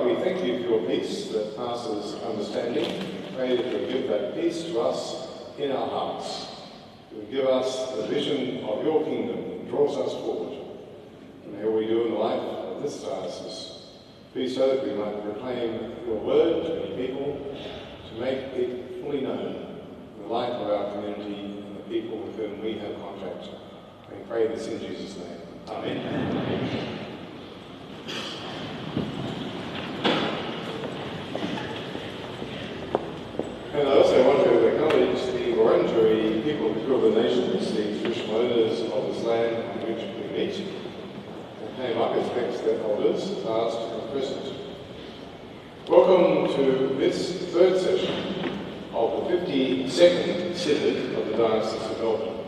God, we thank you for your peace that passes understanding. Pray that you'll give that peace to us in our hearts. You'll give us the vision of your kingdom that draws us forward. And how we do in the life of this diocese, be so that we might proclaim your word to many people, to make it fully known in the life of our community and the people with whom we have contact. We pray this in Jesus' name. Amen. And I also want to acknowledge the Wurundjeri people of the Kooyoora Nations, the traditional owners of this land on which we meet, and pay my respects to their elders, past and present. Welcome to this third session of the 52nd Synod of the Diocese of Melbourne.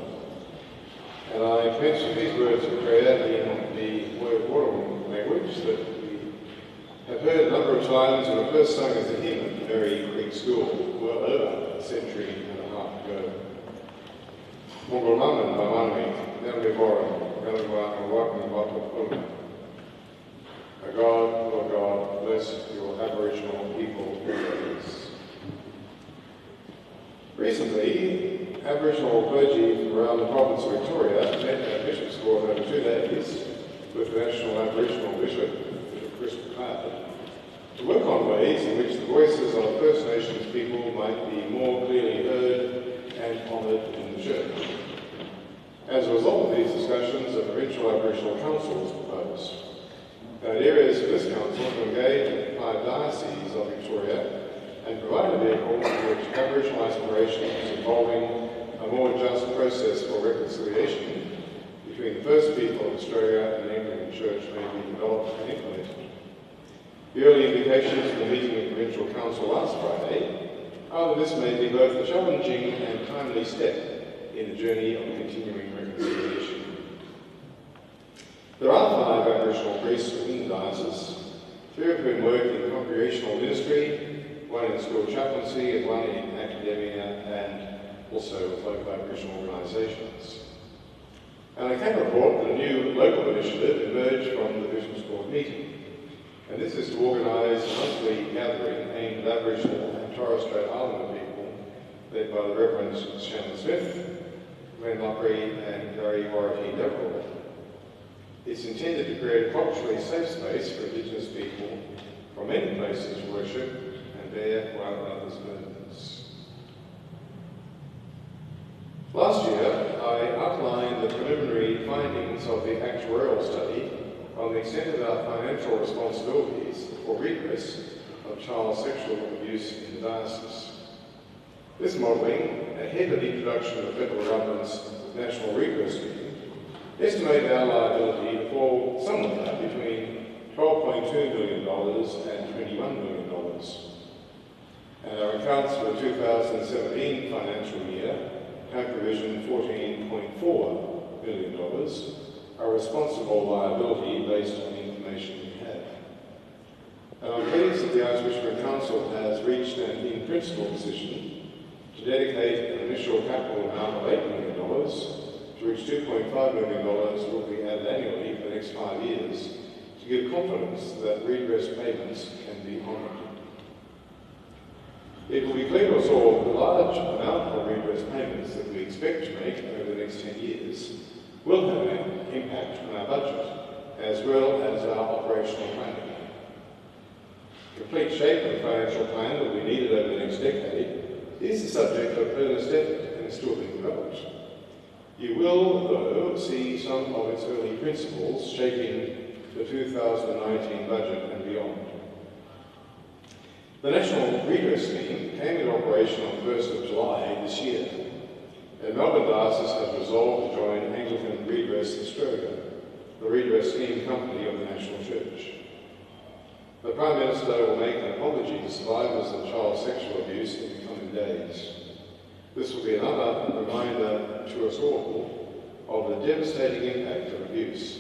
And I commence with these words of prayer in the word water language that we have heard a number of times and were first sung as a hymn at the Mary Creek School well over a century and a half ago. Mongolmaman Mamanwi, Nelmiboran, Nelmiwan, Wakni Watapuna. O God, bless your Aboriginal people always. Recently, Aboriginal clergy from around the province of Victoria met at Bishop's Court over 2 days with the National Aboriginal Bishop, Bishop Chris Prowd, to work on ways in which the voices of First Nations people might be more clearly heard and honoured in the Church. As a result of these discussions, a provincial Aboriginal council was proposed. That areas for this council to engage with the 5 dioceses of Victoria and provide a vehicle in which Aboriginal aspirations involving a more just process for reconciliation between the first people of Australia and the Anglican Church may be developed and implemented. The early indications from the meeting of Provincial Council last Friday are that this may be both a challenging and timely step in the journey of continuing reconciliation. There are 5 Aboriginal priests within the diocese, 3 of whom work in congregational ministry, 1 in school chaplaincy and 1 in academia and also with local Aboriginal organisations. And I can report that a new local initiative emerged from the Bishop's Court meeting. And this is to organise a monthly gathering aimed at Aboriginal and Torres Strait Islander people, led by the Reverend Shannon Smith, Glenn Lockery and Gary Warity Deverell. It's intended to create a culturally safe space for Indigenous people from many places to worship and bear one another's burdens. Last year, I outlined the preliminary findings of the actuarial study on the extent of our financial responsibilities for redress of child sexual abuse in the diocese. This modelling, ahead of the introduction of the federal government's National Redress Scheme, estimated our liability to fall somewhere between $12.2 million and $21 million. And our accounts for the 2017 financial year have provision $14.4 million, a responsible liability based on the information we have. And I'm pleased that the Archbishop Council has reached an in-principle decision to dedicate an initial capital amount of $8 million to which $2.5 million will be added annually for the next 5 years to give confidence that redress payments can be honoured. It will be clear to us all that the large amount of redress payments that we expect to make over the next 10 years will have an impact on our budget, as well as our operational planning. The complete shape of the financial plan that will be needed over the next decade is the subject of earnest effort and is still being developed. You will, though, see some of its early principles shaping the 2019 budget and beyond. The National Redress Scheme came into operation on the 1st of July this year, and Melbourne Diocese has resolved to join Anglican Redress Australia, the redress scheme company of the National Church. The Prime Minister will make an apology to survivors of child sexual abuse in the coming days. This will be another reminder to us all of the devastating impact of abuse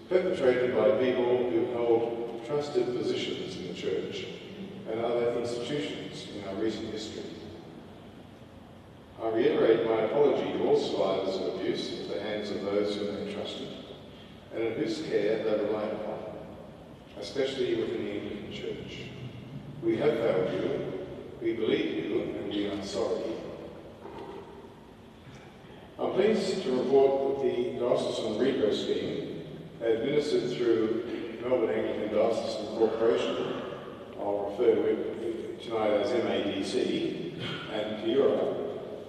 perpetrated by people who hold trusted positions in the Church and other institutions in our recent history. I reiterate my apology to all survivors of abuse at the hands of those whom they trusted and in whose care they relied upon, especially within the Anglican Church. Church. We have failed you, we believe you, and we are sorry. I'm pleased to report that the Diocesan Redress Scheme, administered through Melbourne Anglican Diocesan Corporation, I'll refer to it tonight as MADC, and Kooyoora,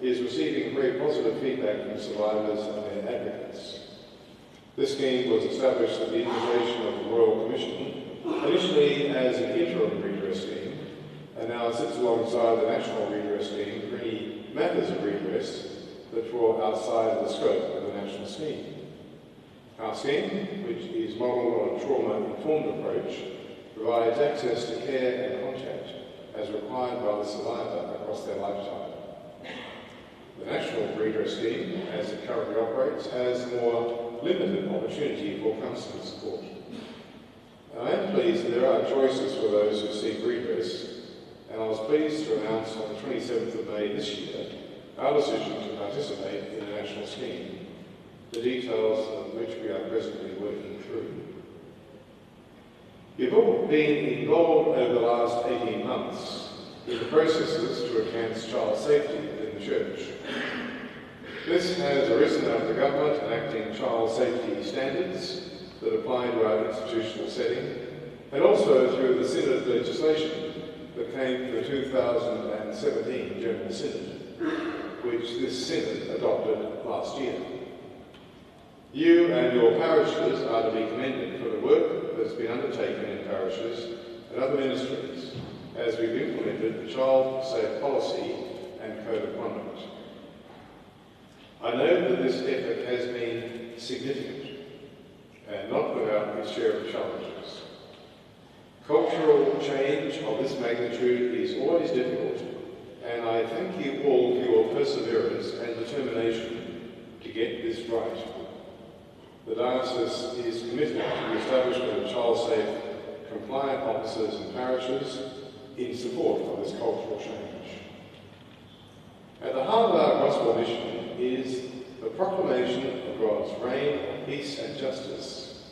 is receiving very positive feedback from survivors and their advocates. This scheme was established at the invitation of the Royal Commission, initially as an interim redress scheme, and now sits alongside the National Redress Scheme for any matters of redress that fall outside of the scope of the national scheme. Our scheme, which is modelled on a trauma-informed approach, provides access to care and contact as required by the survivor across their lifetime. The National Redress Scheme, as it currently operates, has more limited opportunity for counselling support. I am pleased that there are choices for those who seek redress, and I was pleased to announce on the 27th of May this year our decision to participate in the national scheme, the details of which we are presently working through. You've all been involved over the last 18 months in the processes to enhance child safety within the Church. This has arisen out of the government enacting child safety standards that apply to our institutional setting, and also through the Synod legislation that came from the 2017 General Synod, which this Synod adopted last year. You and your parishes are to be commended for the work that's been undertaken in parishes and other ministries as we've implemented the Child Safe Policy and Code of Conduct. I know that this effort has been significant and not without its share of challenges. Cultural change of this magnitude is always difficult, and I thank you all for your perseverance and determination to get this right. The Diocese is committed to the establishment of child-safe, compliant officers and parishes in support of this cultural change. At the heart of our gospel mission is the proclamation of God's reign of peace and justice.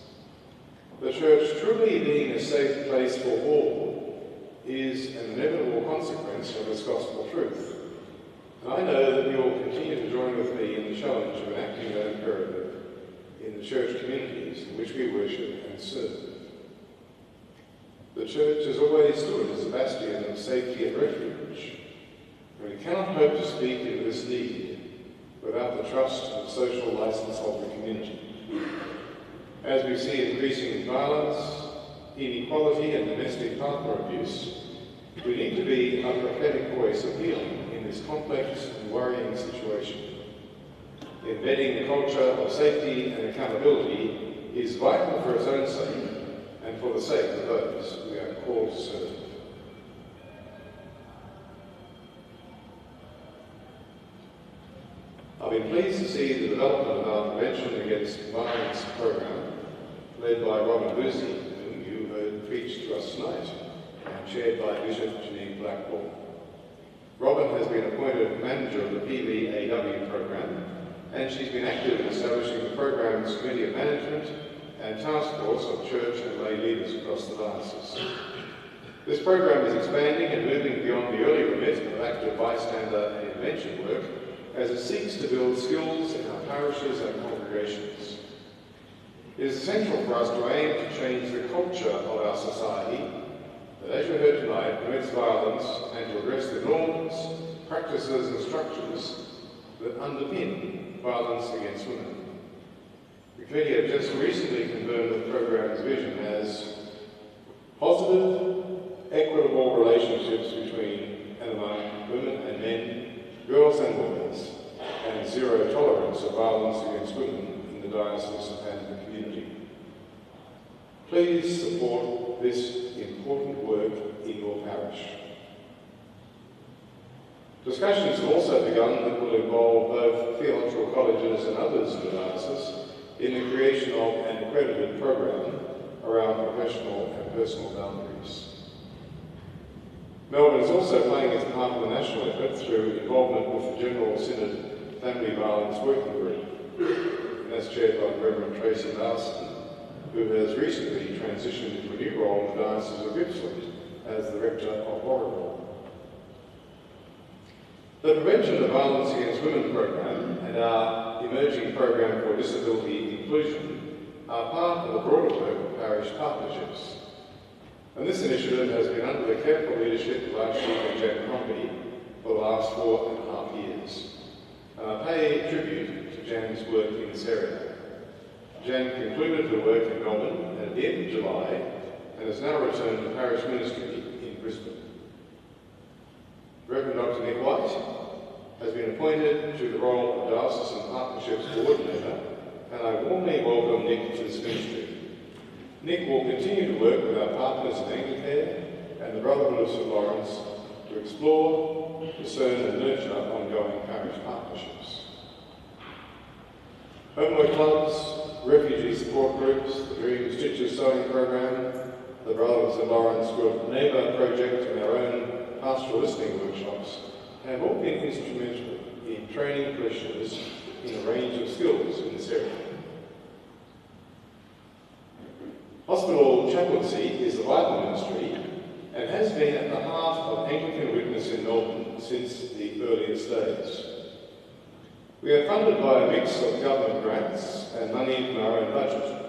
The Church truly being a safe place for all is an inevitable consequence of this gospel truth. And I know that you will continue to join with me in the challenge of enacting that imperative in the church communities in which we worship and serve. The Church has always stood as a bastion of safety and refuge, and we cannot hope to speak into this need without the trust and social license of the community. As we see increasing violence, inequality and domestic partner abuse, we need to be a prophetic voice of healing in this complex and worrying situation. Embedding the culture of safety and accountability is vital for its own sake and for the sake of those we are called to serve. I've been pleased to see the development of our Prevention Against Violence program, led by Robin Boosie, whom you heard preach to us tonight, and chaired by Bishop Janine Blackmore. Robin has been appointed manager of the PVAW program, and she's been active in establishing the program's Committee of Management and Task Force of church and lay leaders across the diocese. This program is expanding and moving beyond the early remit of active bystander and intervention work as it seeks to build skills in our parishes and congregations. It is essential for us to aim to change the culture of our society that, as you heard tonight, permits violence and to address the norms, practices and structures that underpin violence against women. The committee have just recently confirmed the program's vision as positive, equitable relationships between and among women and men, girls and boys, and zero tolerance of violence against women in the diocese and the community. Please support this important work in your parish. Discussions have also begun that will involve both theological colleges and others in the diocese in the creation of an accredited program around professional and personal boundaries. Melbourne is also playing its part in the national effort through involvement with the General Synod Family Violence Working Group, and that's chaired by Reverend Tracy Larson, who has recently transitioned into a new role in the Diocese of Gippsland as the Rector of Warragul. The Prevention of Violence Against Women program and our emerging program for disability inclusion are part of the broader work of Parish Partnerships. And this initiative has been under the careful leadership of Archbishop Jan Crombie for the last 4.5 years. And I pay tribute to Jan's work in this area. Jan concluded her work in Melbourne at the end of July and has now returned to parish ministry in Brisbane. Reverend Dr. Nick White has been appointed to the role of Diocesan Partnerships Coordinator, and I warmly welcome Nick to this ministry. Nick will continue to work with our partners in Anglican and the Brotherhood of St Lawrence to explore, discern and nurture ongoing parish partnerships. Homework clubs, refugee support groups, the Dream Stitches sewing program, the Brotherhood of St Lawrence Good Neighbour project and our own pastoral listening workshops have all been instrumental in training parishioners in a range of skills in this area. Hospital chaplaincy is a vital ministry and has been at the heart of Anglican witness in Melbourne since the earliest days. We are funded by a mix of government grants and money from our own budget.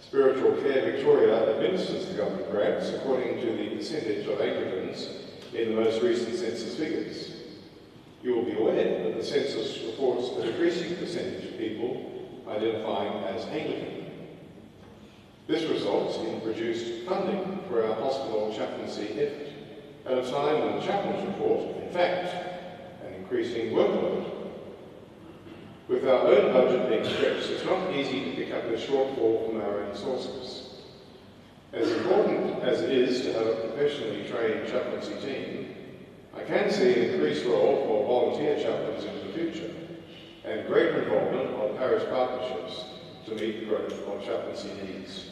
Spiritual Care Victoria administers the government grants according to the percentage of Anglicans in the most recent census figures. You will be aware that the census reports a decreasing percentage of people identifying as Anglican. This results in reduced funding for our hospital chaplaincy effort at a time when the chaplains report, in fact, an increasing workload. With our own budget being stretched, it's not easy to pick up the shortfall from our own sources. As important as it is to have a professionally trained chaplaincy team, I can see an increased role for volunteer chaplains in the future and greater involvement of parish partnerships to meet the growth of chaplaincy needs.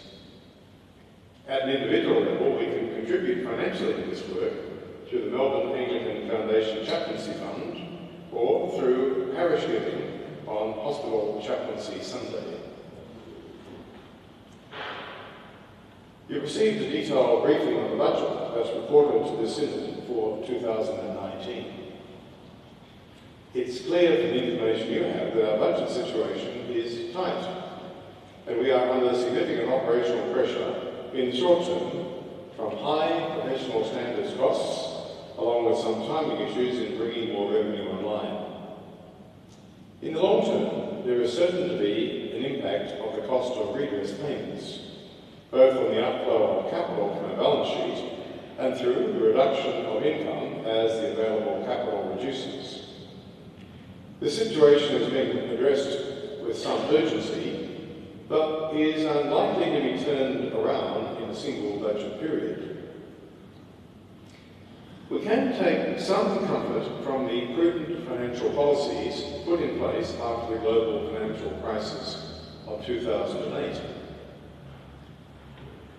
At an individual level, we can contribute financially to this work through the Melbourne Anglican Foundation Chaplaincy Fund or through parish giving on Hospital Chaplaincy Sunday. You've received a detailed briefing on the budget that's reported to the Synod for 2019. It's clear from the information you have that our budget situation is tight, and we are under significant operational pressure in the short term from high professional standards costs, along with some timing issues in bringing more revenue online. In the long term, there is certain to be an impact of the cost of redress payments, both on the outflow of capital from our balance sheet and through the reduction of income as the available capital reduces. This situation is being addressed with some urgency, but is unlikely to be turned around in a single budget period. We can take some comfort from the prudent financial policies put in place after the global financial crisis of 2008.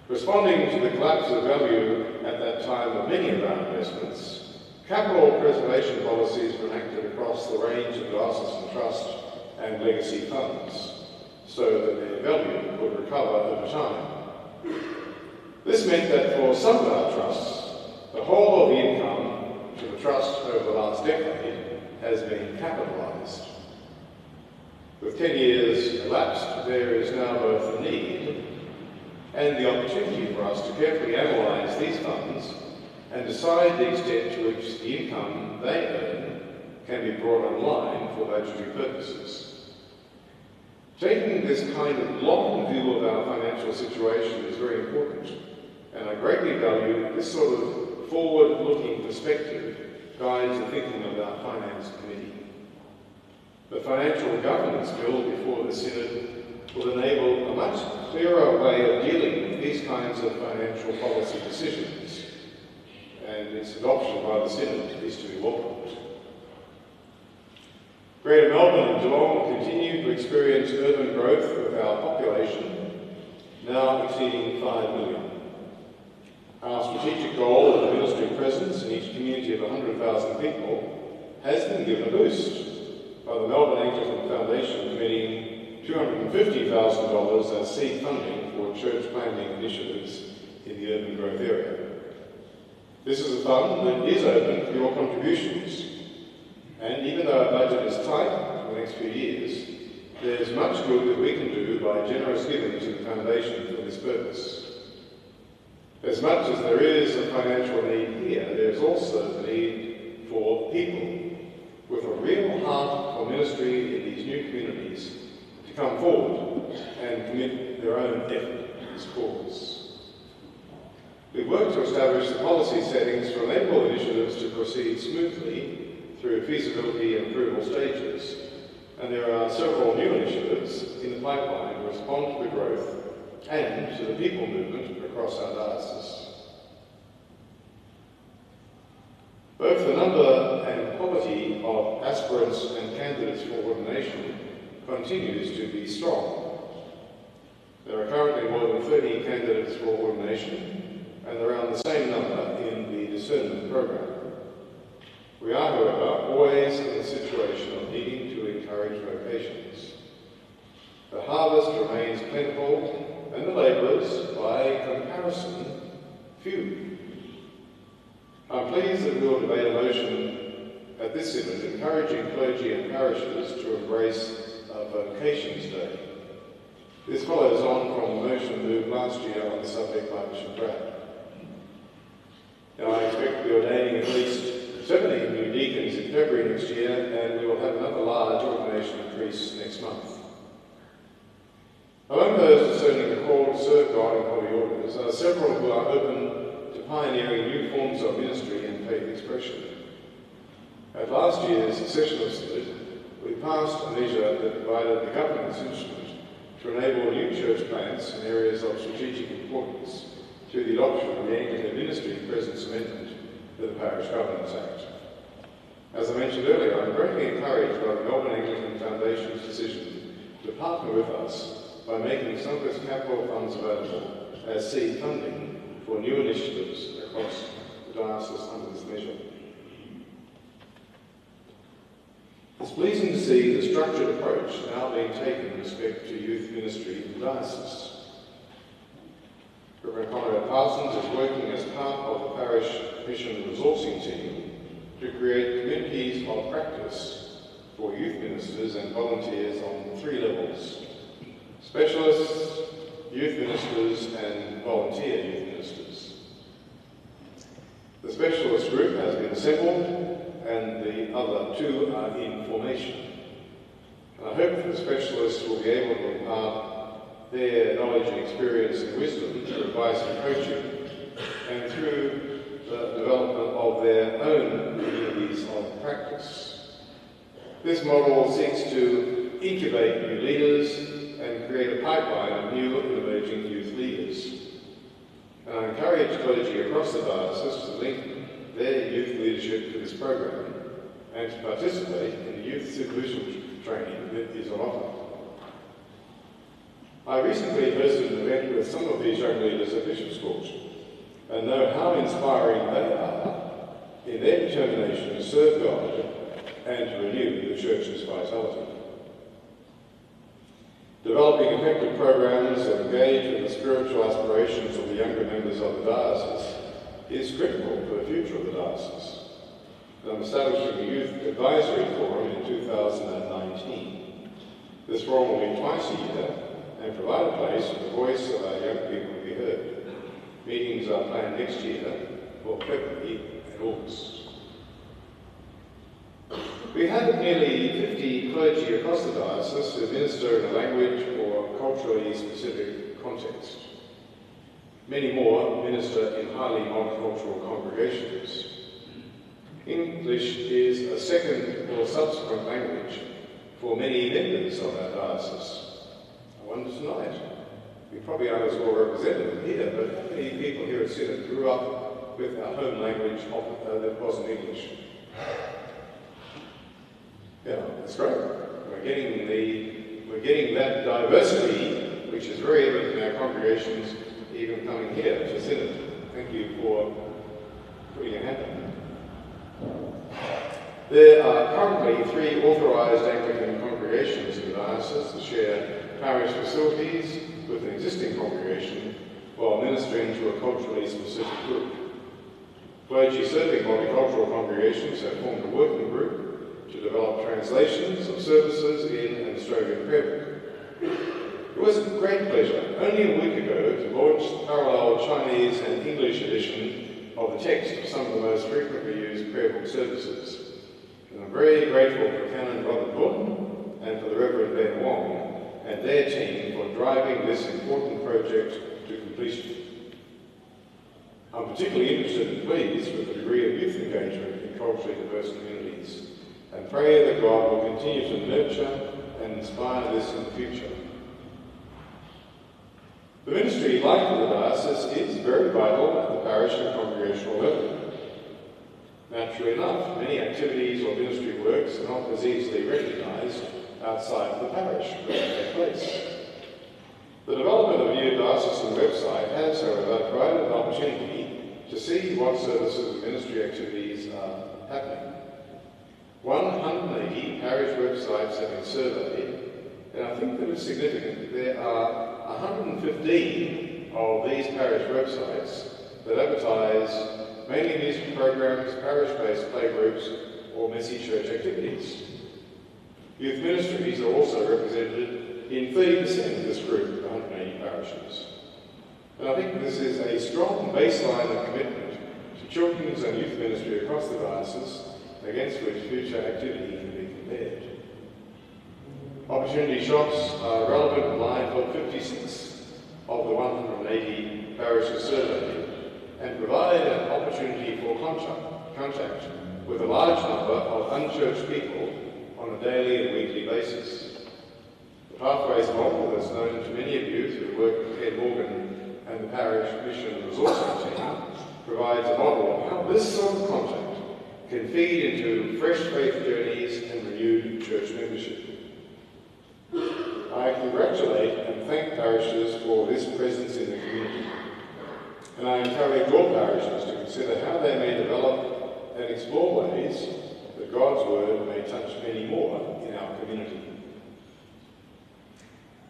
Responding to the collapse of value at that time of many of our investments, capital preservation policies were enacted across the range of diocesan trust and legacy funds, so that their value would recover over time. This meant that for some of our trusts, the whole of the income to the trust over the last decade has been capitalised. With 10 years elapsed, there is now both the need and the opportunity for us to carefully analyse these funds and decide the extent to which the income they earn can be brought online for budgetary purposes. Taking this kind of long view of our financial situation is very important, and I greatly value this sort of forward-looking perspective guides the thinking of our Finance Committee. The Financial Governance Bill before the Synod will enable a much clearer way of dealing with these kinds of financial policy decisions, and its adoption by the Synod is to be welcomed. Greater Melbourne and Geelong continue to experience urban growth with our population now exceeding 5 million. Our strategic goal of a ministry presence in each community of 100,000 people has been given a boost by the Melbourne Anglican Foundation committing $250,000 as seed funding for church planting initiatives in the urban growth area. This is a fund that is open for your contributions, and even though our budget is tight for the next few years, there's much good that we can do by generous giving to the foundation for this purpose. As much as there is a financial need here, there's also the need for people with a real heart for ministry in these new communities to come forward and commit their own effort to this cause. We've worked to establish the policy settings to enable initiatives to proceed smoothly through feasibility and approval stages, and there are several new initiatives in the pipeline to respond to the growth and to the people movement across our diocese. Both the number and quality of aspirants and candidates for ordination continues to be strong. There are currently more than 30 candidates for ordination, and around the same number in the discernment program. We are, however, always in the situation of needing to encourage vocations. The harvest remains plentiful, and the labourers, by comparison, few. I'm pleased that we will debate a motion at this synod encouraging clergy and parishes to embrace a Vocations Day. This follows on from the motion moved last year on the subject by Bishop Prowd. I expect to be ordaining at least 70 new deacons in February next year, and we will have another large ordination increase next month. Among those discerning the call to serve God in holy orders are several who are open to pioneering new forms of ministry and faith expression. At last year's session of synod, we passed a measure that provided the government's instrument to enable new church plants in areas of strategic importance through the adoption of the Anglican Ministry Presence Amendment to the Parish Governance Act. As I mentioned earlier, I'm greatly encouraged by the Melbourne Anglican Foundation's decision to partner with us by making some of its capital funds available as seed funding for new initiatives across the diocese under this measure. It's pleasing to see the structured approach now being taken in respect to youth ministry in the diocese. Reverend Conrad Parsons is working as part of the Parish Mission Resourcing Team to create communities of practice for youth ministers and volunteers on 3 levels: specialists, youth ministers, and volunteer youth ministers. The specialist group has been assembled, and the other 2 are in formation. And I hope that the specialists will be able to impart their knowledge and experience and wisdom through advice and coaching, and through the development of their own communities of practice. This model seeks to incubate new leaders and create a pipeline of new and emerging youth leaders. And I encourage clergy across the diocese to link their youth leadership to this program and to participate in the youth supervision training that is on offer. I recently hosted an event with some of these young leaders at Bishop's Court and know how inspiring they are in their determination to serve God and to renew the Church's vitality. Developing effective programs that engage with the spiritual aspirations of the younger members of the diocese is critical for the future of the diocese. And I'm establishing a youth advisory forum in 2019. This forum will be twice a year and provide a place where the voice of our young people will be heard. Meetings are planned next year, or February and August. We have nearly 50 clergy across the diocese who minister in a language or culturally specific context. Many more minister in highly multicultural congregations. English is a second or subsequent language for many members of our diocese. I wonder tonight, we probably aren't as well represented here, but how many people here at Synod grew up with our home language that wasn't English? Yeah, that's great. We're getting that diversity, which is very evident in our congregations, even coming here to Synod. Thank you for putting your hand up. There are currently 3 authorised Anglican congregations in the diocese that share parish facilities with an existing congregation while ministering to a culturally specific group. Clergy serving multicultural congregations have formed a working group to develop translations of services in an Australian prayer book. It was a great pleasure only a week ago to launch the parallel Chinese and English edition of the text of some of the most frequently used prayer book services. And I'm very grateful for Canon Robert Gordon and for the Reverend Ben Wong and their team for driving this important project to completion. I'm particularly interested and pleased with the degree of youth engagement in culturally diverse communities and pray that God will continue to nurture and inspire this in the future. The ministry, like the diocese, is very vital at the parish and congregational level. Naturally enough, many activities or ministry works are not as easily recognised outside of the parish where they take place. The development of a new diocesan website has, however, provided an opportunity to see what services and ministry activities are happening. 180 parish websites have been surveyed, and I think that it's significant that there are 115 of these parish websites that advertise mainly music programs, parish-based playgroups, or messy church activities. Youth ministries are also represented in 30% of this group of 180 parishes. And I think this is a strong baseline of commitment to children's and youth ministry across the diocese against which future activity can be compared. Opportunity shops are relevant and live for 56 of the 180 parishes surveyed and provide an opportunity for contact with a large number of unchurched people on a daily and weekly basis. The Pathways model that's known to many of you through the work of Ed Morgan and the Parish Mission Resourcing Team provides a model of how this sort of contact can feed into fresh faith journeys and renewed church membership. I congratulate and thank parishes for this presence in the community, and I encourage all parishes to consider how they may develop and explore ways that God's Word may touch many more in our community.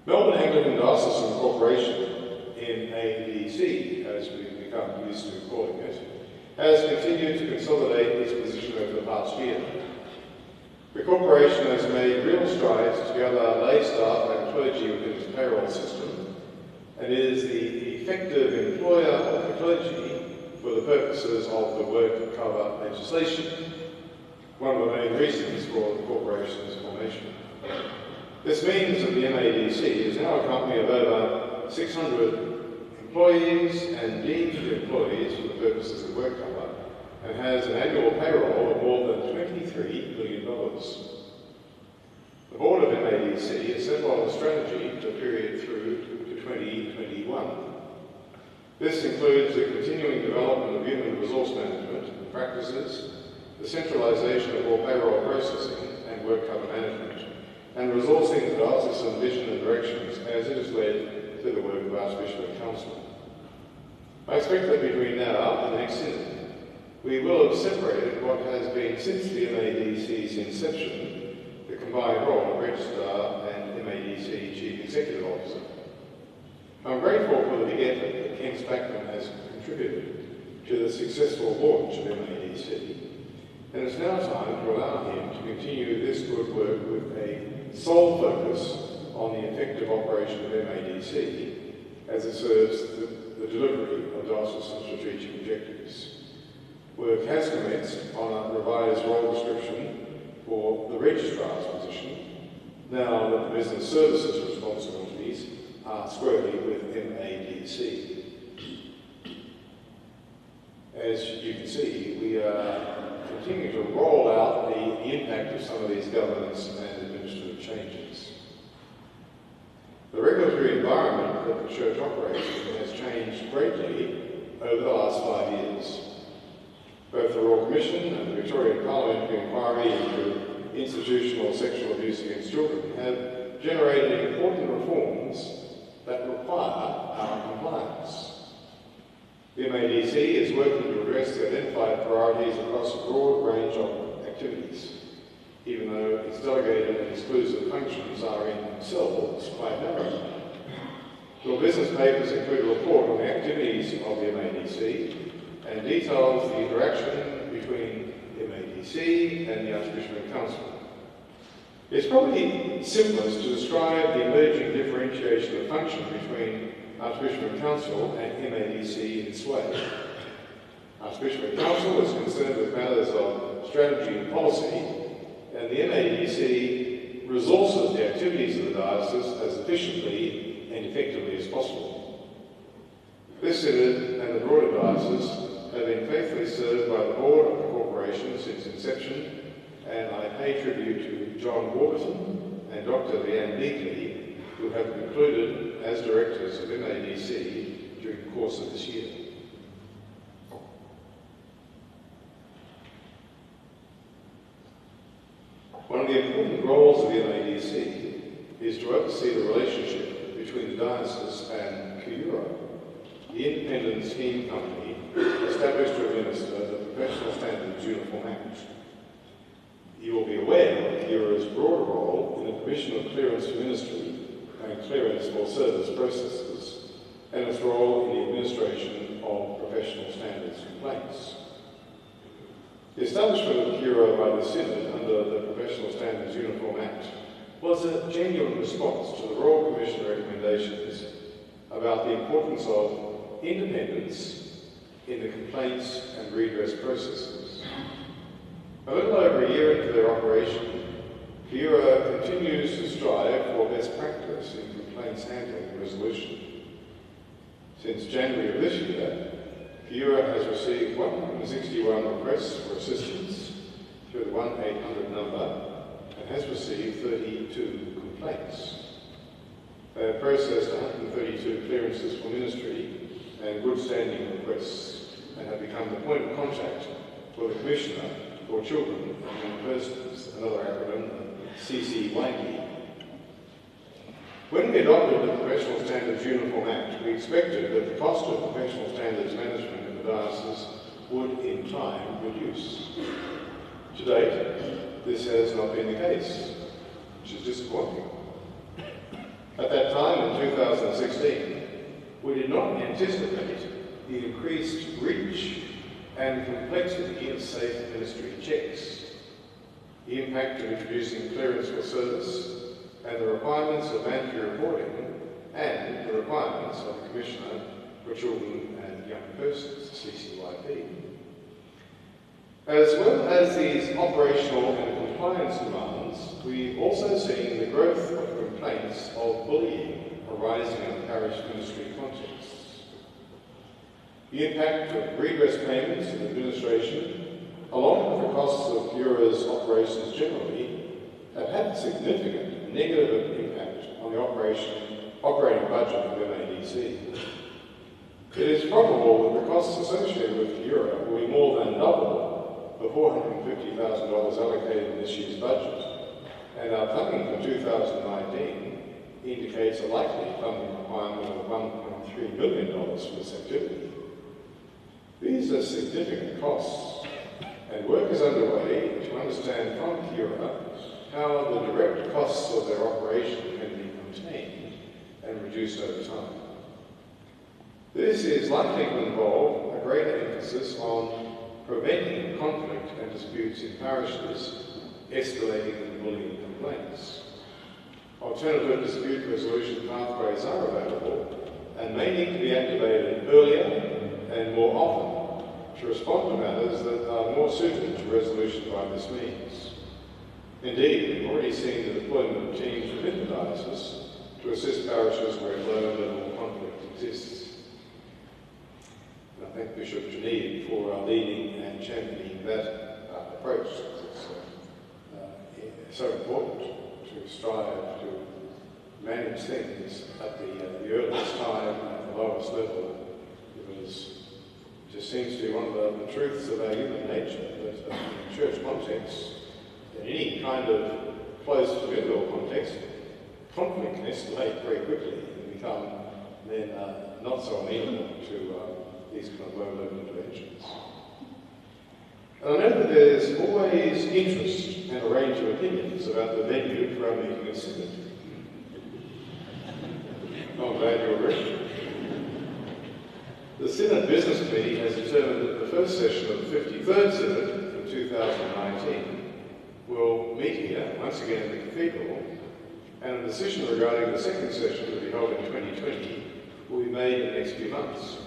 Melbourne Anglican Diocesan Corporation, MADC, as we've become used to calling it, has continued to consolidate its position over the past year. The corporation has made real strides to gather lay staff and clergy within its payroll system and is the effective employer of the clergy for the purposes of the work cover legislation, one of the main reasons for the corporation's formation. This means that the MADC is now a company of over 600 employees and deemed employees for the purposes of work cover and has an annual payroll of more than $23 million. The board of MADC has set on a strategy for the period through to 2021. This includes the continuing development of human resource management and practices, the centralisation of all payroll processing and work cover management, and resourcing the diocesan vision and directions as it is led through the work of Archbishop and Council. I expect that between now and the next Synod, we will have separated what has been since the MADC's inception, the combined role of Registrar and MADC Chief Executive Officer. I'm grateful for the big effort that Ken Spackman has contributed to the successful launch of MADC, and it's now time to allow him to continue this good work with a sole focus on the effective operation of MADC as it serves the delivery of diocesan strategic objectives. Work has commenced on a revised role description for the Registrar's position, now that the business services responsibilities are squarely with MADC. As you can see, we are continuing to roll out the impact of some of these governance and administrative changes. The regulatory environment that the Church operates in has changed greatly over the last 5 years. Both the Royal Commission and the Victorian Parliamentary Inquiry into institutional sexual abuse against children have generated important reforms that require our compliance. The MADC is working to address the identified priorities across a broad range of activities, even though its delegated and exclusive functions are in themselves quite narrow. Your business papers include a report on the activities of the MADC and and details the interaction between MADC and the Archbishop and Council. It's probably simplest to describe the emerging differentiation of function between Archbishop and Council and MADC in this way. Archbishop and Council is concerned with matters of strategy and policy, and the MADC resources the activities of the diocese as efficiently and effectively as possible. This synod and the broader diocese have been faithfully served by the board of the corporation since inception, and I pay tribute to John Warburton and Dr. Leanne Beakley, who have concluded as directors of MADC during the course of this year. One of the important roles of the MADC is to oversee the relationship between the diocese and Kooyoora, the independent scheme company established to administer the Professional Standards Uniform Act. You will be aware of Kooora's broader role in the provision of clearance for ministry and clearance for service processes, and its role in the administration of professional standards complaints. The establishment of Kooyoora by the Synod under the Professional Standards Uniform Act was a genuine response to the Royal Commission recommendations about the importance of independence in the complaints and redress processes. A little over a year into their operation, Kooyoora continues to strive for best practice in complaints handling and resolution. Since January of this year, Kooyoora has received 161 requests for assistance through the 1-800 number and has received 32 complaints. They have processed 132 clearances for ministry and good standing requests and have become the point of contact for the Commissioner for Children and Young Persons, another acronym, CCYP. When we adopted the Professional Standards Uniform Act, we expected that the cost of professional standards management in the diocese would, in time, reduce. To date, this has not been the case, which is disappointing. At that time, in 2016, we did not anticipate the increased reach and complexity of safe ministry checks, the impact of introducing clearance for service, and the requirements of mandatory reporting, and the requirements of the Commissioner for Children and Young Persons, CCYP. As well as these operational and compliance demands, we've also seen the growth of complaints of bullying arising in parish ministry contexts. The impact of redress payments and administration, along with the costs of Kooora's operations generally, have had significant negative impact on the operating budget of MADC. It is probable that the costs associated with Kooyoora will be more than double the $450,000 allocated in this year's budget, and our funding for 2019 indicates a likely funding requirement of $1.3 million for this activity. These are significant costs, and work is underway to understand from Kooyoora how the direct costs of their operation can be contained and reduced over time. This is likely to involve a greater emphasis on preventing conflict and disputes in parishes, escalating bullying complaints. Alternative dispute resolution pathways are available and may need to be activated earlier and more often to respond to matters that are more suited to resolution by this means. Indeed, we've already seen the deployment of teams within the diocese to assist parishes where low-level conflict exists. And I thank Bishop Janine for leading and championing that approach. It's so important to strive to manage things at the earliest time, at the lowest level, because it just seems to be one of the truths of our human nature that in church context, in any kind of close familial context, conflict can escalate very quickly and become then not so amenable to these kind of low-level interventions. And I know that there's always interest and a range of opinions about the venue for our meeting of synod. I'm glad you agree. The Synod Business Committee has determined that the first session of the 53rd Synod in 2019 will meet here, once again in the Cathedral, and a decision regarding the second session to be held in 2020 will be made in the next few months.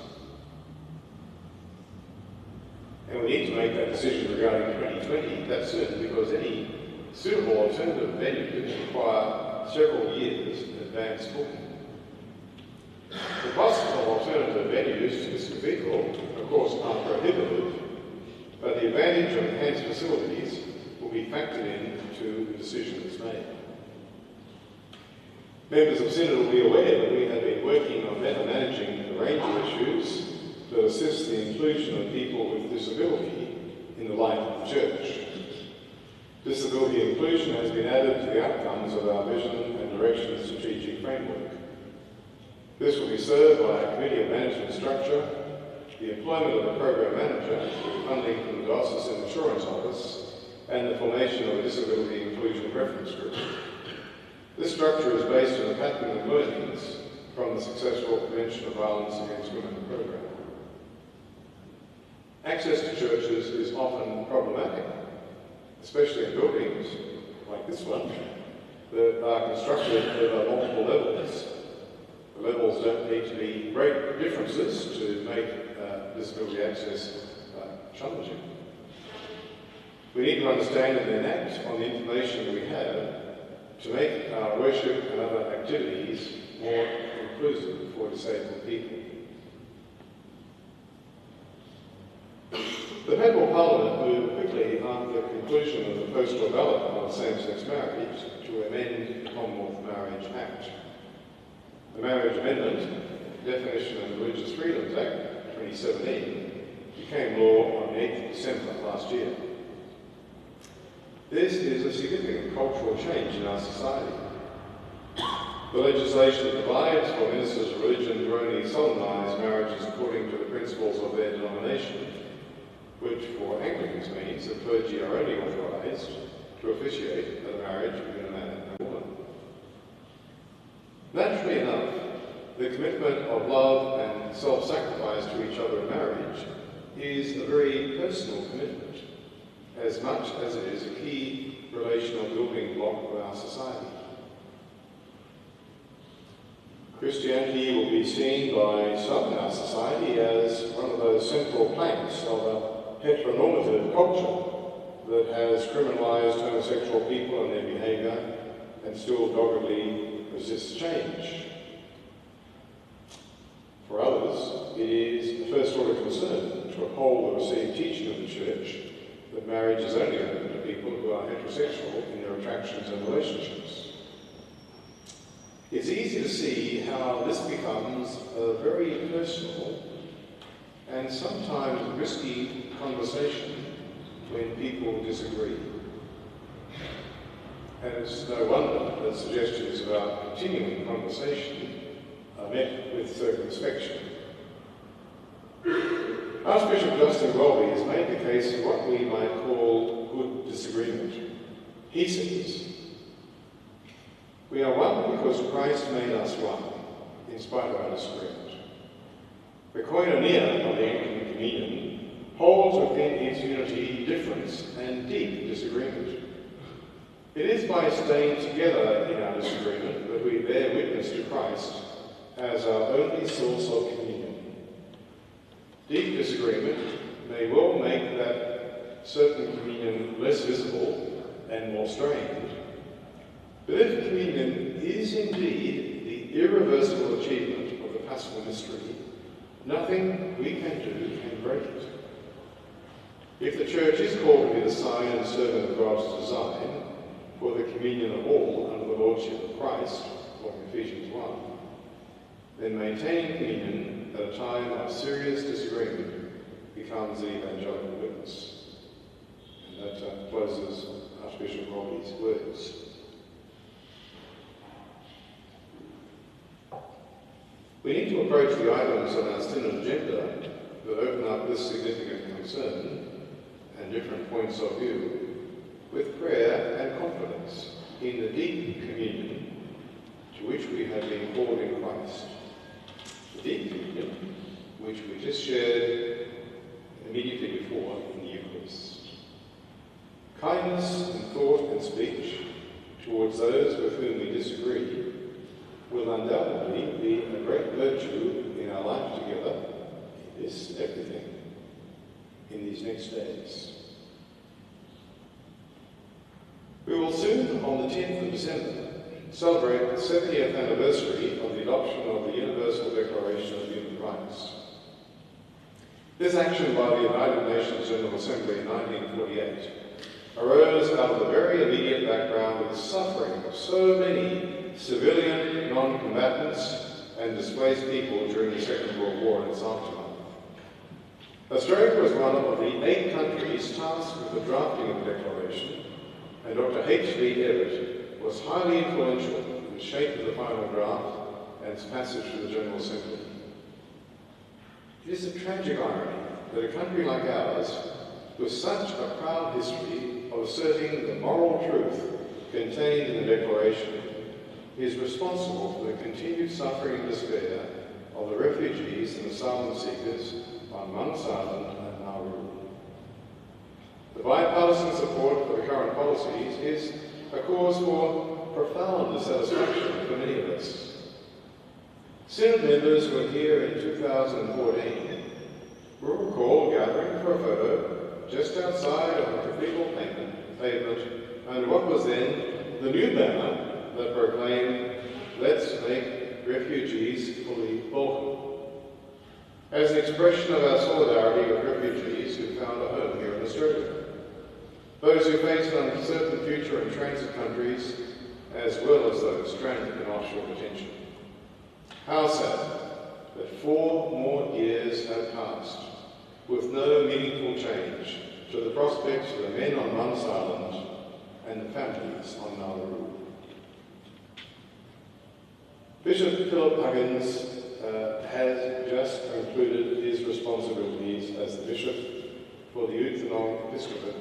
And we need to make that decision regarding 2020 that soon, because any suitable alternative venue require several years in advance booking. The possible alternative venues to this cathedral, of course, are prohibited, but the advantage of enhanced facilities will be factored into the decision that's made. Members of Synod will be aware that we have been working on better managing a range of issues that assist the inclusion of people with disability in the life of the Church. Disability inclusion has been added to the outcomes of our Vision and Direction Strategic Framework. This will be served by a committee of management structure, the employment of a program manager with funding from the Diocesan Insurance Office, and the formation of a disability inclusion reference group. This structure is based on a pattern of learnings from the successful Prevention of Violence Against Women program. Access to churches is often problematic, especially in buildings like this one that are constructed over multiple levels. The levels don't need to be great differences to make disability access challenging. We need to understand and enact on the information we have to make our worship and other activities more inclusive for disabled people. The Federal Parliament moved quickly after the conclusion of the postal ballot on same-sex marriage to amend the Commonwealth Marriage Act. The Marriage Amendment, Definition of Religious Freedoms Act 2017, became law on the 8th of December last year. This is a significant cultural change in our society. The legislation provides for ministers of religion to only solemnise marriages according to the principles of their denomination, which for Anglicans means that clergy are only authorised to officiate at a marriage between a man and a woman. Naturally enough, the commitment of love and self-sacrifice to each other in marriage is a very personal commitment, as much as it is a key relational building block of our society. Christianity will be seen by some in our society as one of those central planks of a heteronormative culture that has criminalised homosexual people and their behaviour and still doggedly resists change. For others, it is a first-order concern to uphold the received teaching of the Church that marriage is only open to people who are heterosexual in their attractions and relationships. It's easy to see how this becomes a very personal and sometimes risky conversation when people disagree. And it's no wonder that suggestions about continuing conversation are met with circumspection. Archbishop Justin Welby has made the case of what we might call good disagreement. He says, "We are one because Christ made us one, in spite of our disagreement. The koinonia of the Anglican Communion holds within its unity difference and deep disagreement. It is by staying together in our disagreement that we bear witness to Christ as our only source of communion. Deep disagreement may well make that certain communion less visible and more strained. But if communion is indeed the irreversible achievement of the Paschal Mystery, nothing we can do can break it. If the Church is called to be the sign and servant of God's design for the communion of all under the Lordship of Christ, according to Ephesians 1, then maintaining communion at a time of serious disagreement becomes the evangelical witness." And that closes Archbishop Welby's words. We need to approach the items on our Synod agenda that open up this significant concern and different points of view with prayer and confidence in the deep communion to which we have been called in Christ. The deep communion which we just shared immediately before in the Eucharist. Kindness in thought and speech towards those with whom we disagree will undoubtedly be a great virtue in our life together, in this and everything, in these next days. We will soon, on the 10th of December, celebrate the 70th anniversary of the adoption of the Universal Declaration of Human Rights. This action by the United Nations General Assembly in 1948 arose out of the very immediate background of the suffering of so many civilian non-combatants and displaced people during the Second World War and its aftermath. Australia was one of the 8 countries tasked with the drafting of the declaration, and Dr. H.V. Everett was highly influential in the shape of the final draft and its passage to the General Assembly. It is a tragic irony that a country like ours, with such a proud history of asserting the moral truth contained in the Declaration, is responsible for the continued suffering and despair of the refugees and asylum seekers on Manus Island and Nauru. The bipartisan support for the current policies is a cause for profound dissatisfaction for many of us. Synod members were here in 2014 will recall gathering for a photo just outside of the cathedral pavement under what was then the new banner that proclaimed, "Let's make refugees fully welcome," as an expression of our solidarity with refugees who found a home here in Australia, those who face an uncertain future in transit countries, as well as those stranded in offshore detention. How sad that 4 more years have passed with no meaningful change to the prospects of the men on Manus Island and the families on Nauru. Bishop Philip Huggins has just concluded his responsibilities as the bishop for the Youth and Long Episcopate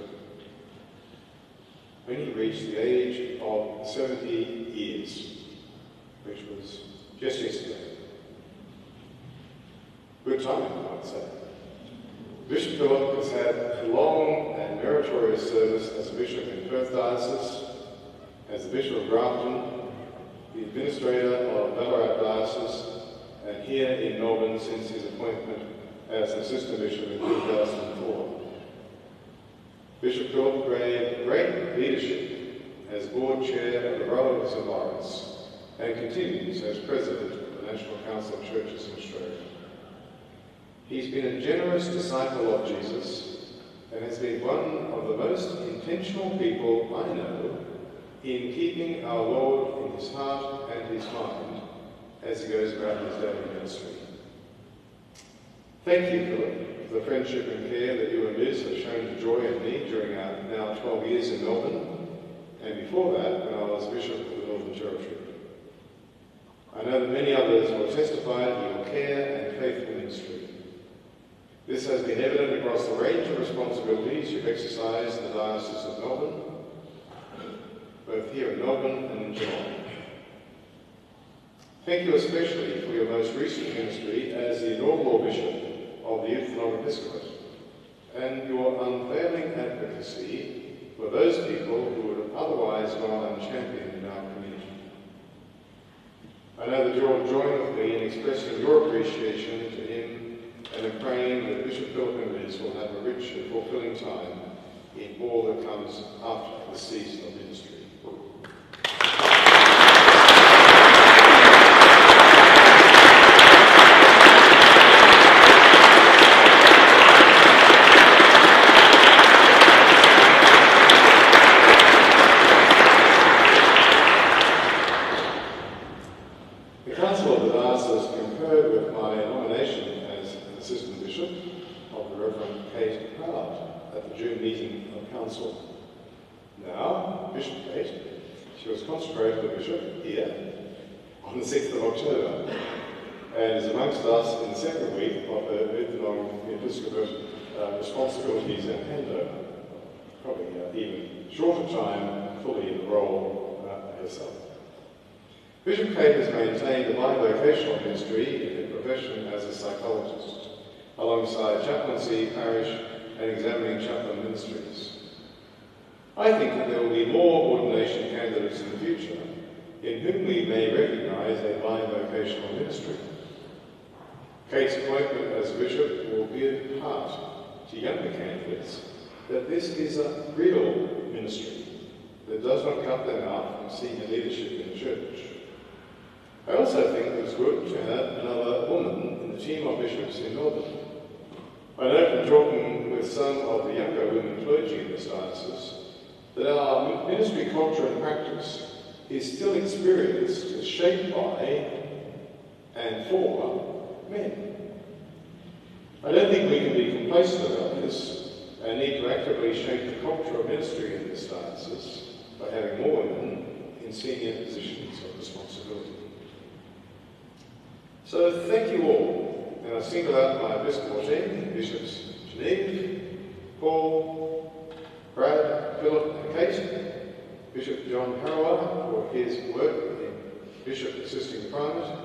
when he reached the age of 70 years, which was just yesterday. Good timing, I would say. Bishop Philip has had a long and meritorious service as a bishop in Perth Diocese, as the Bishop of Grafton, the administrator of Ballarat Diocese, and here in Melbourne since his appointment as Assistant Bishop in 2004. Bishop Philip gave great leadership as Board Chair of the Brotherhood of St. Lawrence and continues as President of the National Council of Churches in Australia. He's been a generous disciple of Jesus and has been one of the most intentional people I know in keeping our Lord in his heart and his mind as he goes about his daily ministry. Thank you, Philip, for the friendship and care that you and Liz have shown to Joy and me during our now 12 years in Melbourne, and before that, when I was Bishop of the Northern Territory. I know that many others will testify to your care and faithful ministry. This has been evident across the range of responsibilities you've exercised in the Diocese of Melbourne, both here in Melbourne and in Geelong. Thank you especially for your most recent ministry as the inaugural Bishop of the Youth and Long Episcopate, and your unfailing advocacy for those people who would have otherwise gone unchampioned in our community. I know that you'll join with me in expressing your appreciation to him and in praying that Bishop Philip and Liz will have a rich and fulfilling time in all that comes after the season of ministry. The Council of the Diocese concurred with my nomination as Assistant Bishop of the Reverend Kate Prowd at the June meeting of Council. Now, Bishop Kate, she was consecrated a bishop here on the 6th of October and is amongst us in the second week of her Youth and Long Episcopate responsibilities and handover. Probably even shorter time fully in the role herself. Bishop Kate has maintained a bivocational ministry in her profession as a psychologist, alongside chaplaincy, parish, and examining chaplain ministries. I think that there will be more ordination candidates in the future in whom we may recognise a bi-vocational ministry. Kate's appointment as bishop will give heart to younger candidates that this is a real ministry that does not cut them out from senior leadership in the church. I also think it was good to have another woman in the team of bishops in Melbourne. I know from talking with some of the younger women clergy in this diocese that our ministry culture and practice is still experienced as shaped by and for men. I don't think we can be complacent about this and need to actively shape the culture of ministry in this diocese by having more women in senior positions of responsibility. So thank you all, and I single out my episcopal team, Bishops Geneve, Paul, Brad, Philip and Kate, Bishop John Freier for his work in Bishop Assisting Primate,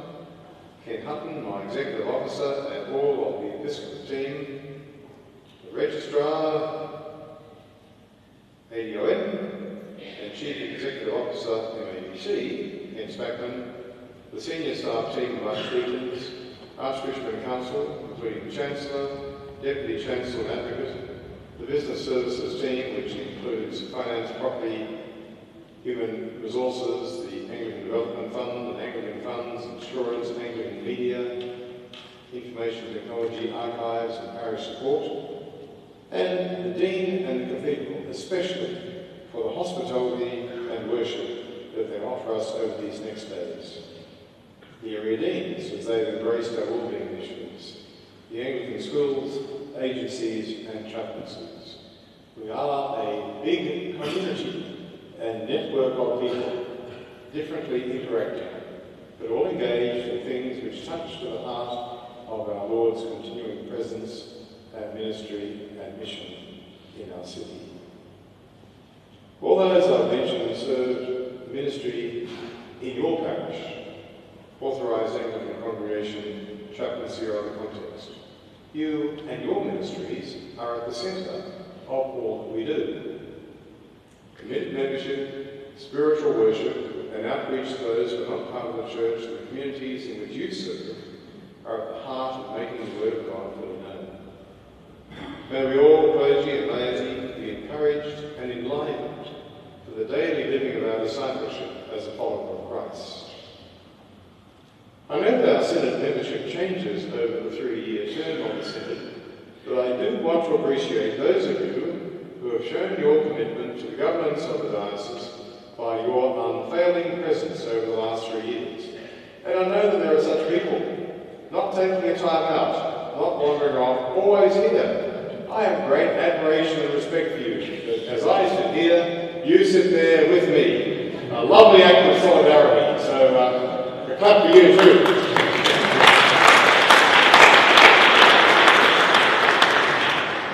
Ken Hutton, my Executive Officer, and all of the episcopal team, the Registrar, ADON, and Chief Executive Officer, MABC, Ken Spackman, the senior staff team of Archdeacons, Archbishop and Council, including the Chancellor, Deputy Chancellor and Advocate, the Business Services team, which includes Finance, Property, Human Resources, the Anglican Development Fund, and Anglican Funds, Insurance, Anglican Media, Information Technology, Archives and Parish Support, and the Dean and the Cathedral, especially for the hospitality and worship that they offer us over these next days. The area deans, as they've embraced our wellbeing initiatives, the Anglican schools, agencies and chaplaincies. We are a big community and network of people, differently interacting, but all engaged in things which touch to the heart of our Lord's continuing presence and ministry and mission in our city. All those I've mentioned served ministry in your parish, authorised Anglican congregation, chaplaincy or other context. You and your ministries are at the centre of all that we do. Committed membership, spiritual worship, and outreach to those who are not part of the church and the communities in which you serve are at the heart of making the Word of God fully known. May we all, clergy and laity, be encouraged and enlivened for the daily living of our discipleship as a follower of Christ. I know that our Synod membership changes over the 3-year term of the Synod, but I do want to appreciate those of you who have shown your commitment to the governance of the diocese by your unfailing presence over the last 3 years. And I know that there are such people, not taking a time out, not wandering off, always here. I have great admiration and respect for you, but as I sit here, you sit there with me. A lovely act of solidarity, so a clap for you too.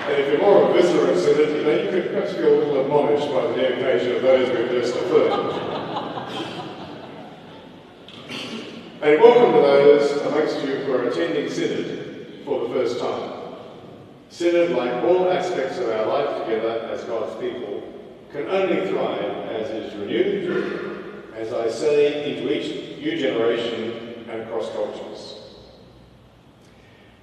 And if you're more of a visitor at Synod, you could perhaps feel a little admonished by the dedication of those we've just affirmed. And welcome to those amongst you who are attending Synod for the first time. Synod, like all aspects of our life together as God's people, can only thrive as it is renewed, as I say, into each new generation and across cultures.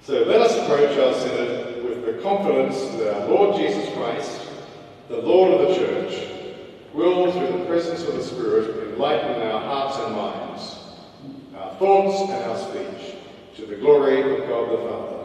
So let us approach our Synod with the confidence that our Lord Jesus Christ, the Lord of the Church, will, through the presence of the Spirit, enlighten our hearts and minds, our thoughts and our speech, to the glory of God the Father.